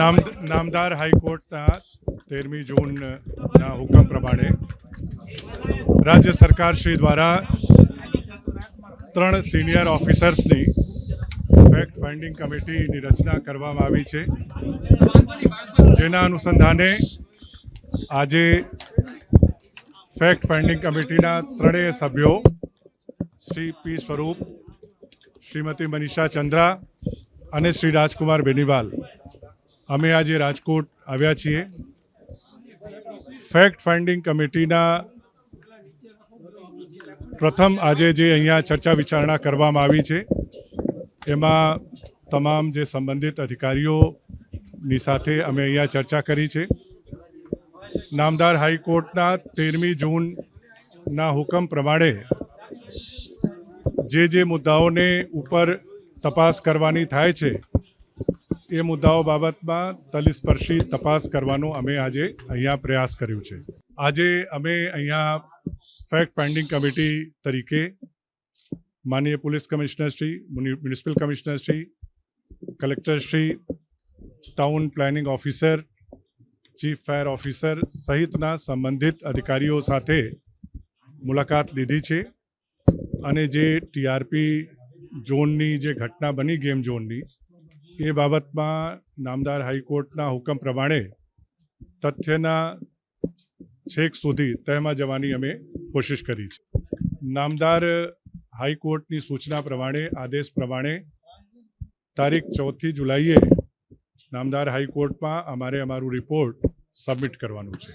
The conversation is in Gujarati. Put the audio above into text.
નામદાર હાઈકોર્ટના 13મી જૂનના હુકમ પ્રમાણે રાજ્ય સરકાર શ્રી દ્વારા 3 સિનિયર ઓફિસર્સની ફેક્ટ ફાઇન્ડિંગ કમિટીની રચના કરવામાં આવી છે, જેના અનુસંધાને આજે ફેક્ટ ફાઇન્ડિંગ કમિટીના 3 સભ્યો શ્રી પી સ્વરૂપ, શ્રીમતી મનીષા ચંદ્રા અને શ્રી રાજકુમાર બેનીવાલ અમે આજે રાજકોટ આવ્યા છીએ. ફેક્ટ ફાઇન્ડિંગ કમિટીના પ્રથમ આજે જે અહીંયા ચર્ચા વિચારણા કરવામાં આવી છે, એમાં તમામ જે સંબંધિત અધિકારીઓની સાથે અમે અહીંયા ચર્ચા કરી છે. નામદાર હાઈકોર્ટના 13મી જૂનના હુકમ પ્રમાણે જે મુદ્દાઓને ઉપર તપાસ કરવાની થાય છે, એ મુદ્દાઓ બાબતમાં તલસ્પર્શી તપાસ કરવાનો અમે આજે અહીંયા પ્રયાસ કર્યો છે. આજે અમે અહીંયા ફેક્ટ ફાઇન્ડિંગ કમિટી તરીકે માનનીય પોલીસ કમિશનરશ્રી, મ્યુનિસિપલ કમિશનરશ્રી, કલેક્ટરશ્રી, town planning officer, chief fire officer સહિતના સંબંધિત અધિકારીઓ સાથે મુલાકાત લીધી છે અને જે ટીઆરપી ઝોનની જે ઘટના બની ગેમ ઝોનની, એ બાબતમાં નામદાર હાઈકોર્ટના હુકમ પ્રમાણે તથ્યના છેક સુધી તહેમાં જવાની અમે કોશિશ કરી છે. નામદાર હાઈકોર્ટની સૂચના પ્રમાણે, આદેશ પ્રમાણે તારીખ 4 જુલાઈએ નામદાર હાઈકોર્ટમાં અમારું રિપોર્ટ સબમિટ કરવાનું છે.